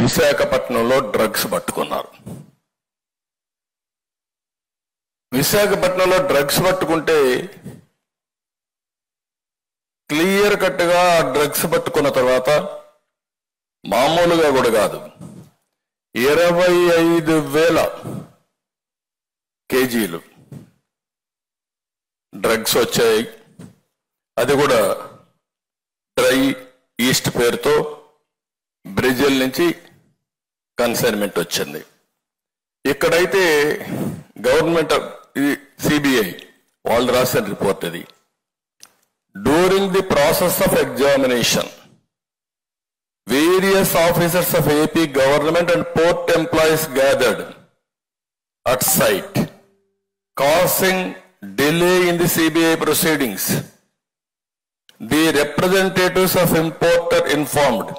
విశాఖపట్నంలో డ్రగ్స్ పట్టుకున్నారు. విశాఖపట్నంలో డ్రగ్స్ పట్టుకుంటే క్లియర్ కట్గా డ్రగ్స్ పట్టుకున్న తర్వాత మామూలుగా కూడా కాదు, 25,000 కేజీలు డ్రగ్స్ వచ్చాయి. అది కూడా డ్రై ఈస్ట్ పేరుతో బ్రెజిల్ నుంచి కన్సైన్మెంట్ వచ్చింది. ఇక్కడైతే గవర్నమెంట్ సిబిఐ వాళ్ళు రాసిన రిపోర్ట్ ఇది. During the process of examination various officers of AP government and port employees gathered at site, causing delay in the CBI proceedings. The representatives of importer informed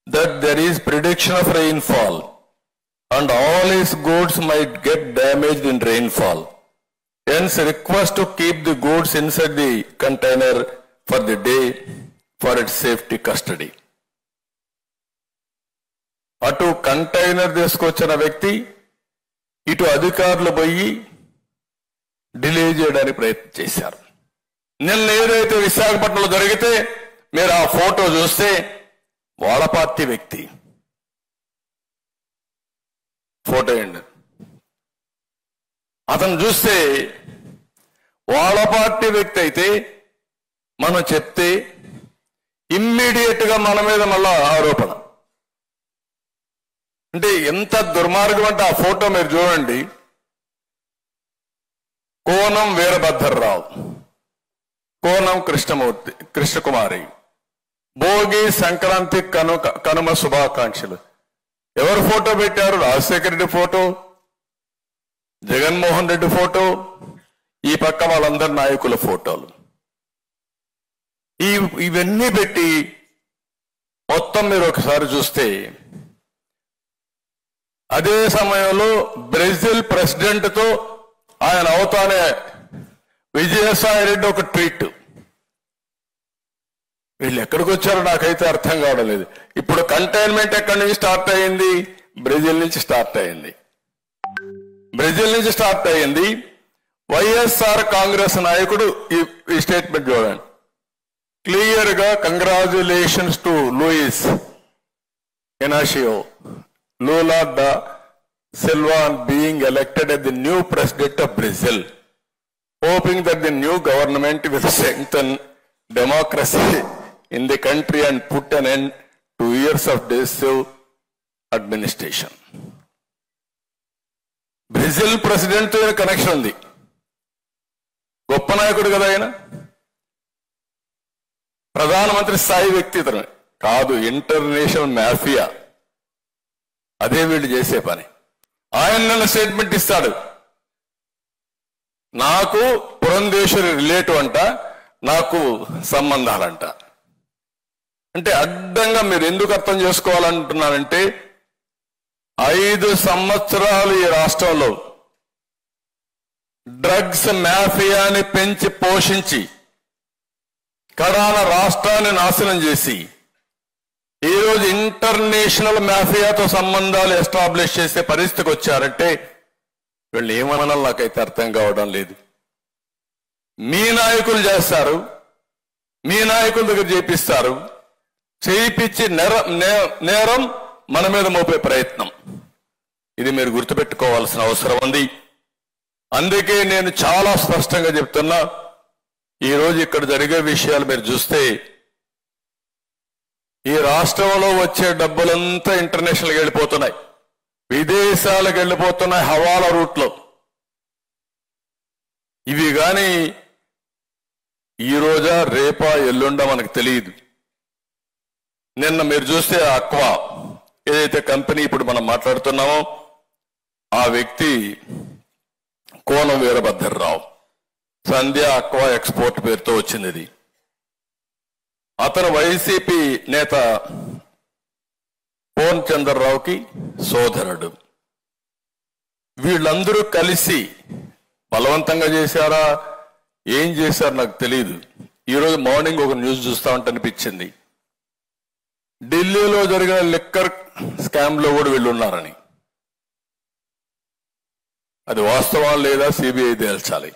that there is prediction of rainfall and all his goods might get damaged in rainfall. Hence request to keep the goods inside the container for the day for its safety custody. అటు container తీసుకొచ్చిన వ్యక్తి ఇటు అధికారులు పోయి delay చేయడానికి ప్రయత్నం చేశారు. నిన్న ఏదైతే విశాఖపట్నంలో జరిగితే మీరు ఆ ఫోటో చూస్తే వాళ్ళ పార్టీ వ్యక్తి ఫోటో ఏంటి, అతను చూస్తే వాళ్ళ పార్టీ వ్యక్తి అయితే మనం చెప్తే ఇమ్మీడియట్ గా మన మీద మళ్ళా ఆరోపణ. అంటే ఎంత దుర్మార్గం అంటే ఆ ఫోటో మీరు చూడండి. కోనం వీరభద్రరావు, కోనం కృష్ణకుమారి, భోగి సంక్రాంతి కనుమ శుభాకాంక్షలు. ఎవరు ఫోటో పెట్టారు? రాజశేఖర రెడ్డి ఫోటో, జగన్మోహన్ రెడ్డి ఫోటో, ఈ పక్క వాళ్ళందరి నాయకుల ఫోటోలు. ఇవన్నీ పెట్టి మొత్తం మీరు ఒకసారి చూస్తే అదే సమయంలో బ్రెజిల్ ప్రెసిడెంట్ తో ఆయన అవుతానే విజయసాయి రెడ్డి ఒక ట్వీట్. వీళ్ళు ఎక్కడికి వచ్చారో నాకైతే అర్థం కావడం లేదు. ఇప్పుడు కంటైన్మెంట్ ఎక్కడి నుంచి స్టార్ట్ అయ్యింది? బ్రెజిల్ నుంచి స్టార్ట్ అయ్యింది. బ్రెజిల్ నుంచి స్టార్ట్ అయ్యింది. వైఎస్ఆర్ కాంగ్రెస్ నాయకుడు ఈ స్టేట్మెంట్ చూడండి. క్లియర్ గా congratulations to Luiz Inacio Lula da Silva on being elected as the new president of Brazil, hoping that the new government will strengthen democracy in the country and put an end to years of decisive administration. Brazil president తో connection ఉంది. గొప్ప నాయకుడు కదా ఆయన, ప్రధానమంత్రి స్థాయి వ్యక్తి ఇతను కాదు, ఇంటర్నేషనల్ మాఫియా. అదే వీళ్ళు చేసే పని. ఆయన నన్న స్టేట్మెంట్ ఇస్తాడు, నాకు పురంధేశ్వరి రిలేటివ్ అంట, నాకు సంబంధాలంట. అంటే అడ్డంగా మీరు ఎందుకు అర్థం చేసుకోవాలంటున్నారంటే 5 సంవత్సరాలు ఈ రాష్ట్రంలో డ్రగ్స్ మాఫియాని పెంచి పోషించి కడాన రాష్ట్రాన్ని నాశనం చేసి ఈరోజు ఇంటర్నేషనల్ మాఫియాతో సంబంధాలు ఎస్టాబ్లిష్ చేసే పరిస్థితికి వచ్చారంటే వీళ్ళు ఏమనాలో నాకైతే అర్థం కావడం లేదు. మీ నాయకులు చేస్తారు, మీ నాయకుల దగ్గర చేపిస్తారు, చేయించి నేరం మన మీద మోపే ప్రయత్నం. ఇది మీరు గుర్తుపెట్టుకోవాల్సిన అవసరం ఉంది. అందుకే నేను చాలా స్పష్టంగా చెప్తున్నా, ఈరోజు ఇక్కడ జరిగే విషయాలు మీరు చూస్తే ఈ రాష్ట్రంలో వచ్చే డబ్బులంతా ఇంటర్నేషనల్కి వెళ్ళిపోతున్నాయి, విదేశాలకు వెళ్ళిపోతున్నాయి హవాలా రూట్లో. ఇవి కానీ ఈ రోజా రేపా ఎల్లుండా మనకు తెలియదు. నిన్న మీరు చూస్తే అక్వా ఏదైతే కంపెనీ ఇప్పుడు మనం మాట్లాడుతున్నామో ఆ వ్యక్తి కోనం వీరభద్రరావు, సంధ్య అక్వా ఎక్స్పోర్ట్ పేరుతో వచ్చింది. ఇది అతను వైసీపీ నేత పూర్ణ చంద్రరావుకి సోదరుడు. వీళ్ళందరూ కలిసి బలవంతంగా చేశారా, ఏం చేశారు నాకు తెలియదు. ఈరోజు మార్నింగ్ ఒక న్యూస్ చూస్తా ఉంటే అనిపించింది, ఢిల్లీలో జరిగిన లిక్కర్ స్కామ్ లో కూడా వీళ్ళు ఉన్నారని. అది వాస్తవం లేదా సిబిఐ తేల్చాలి.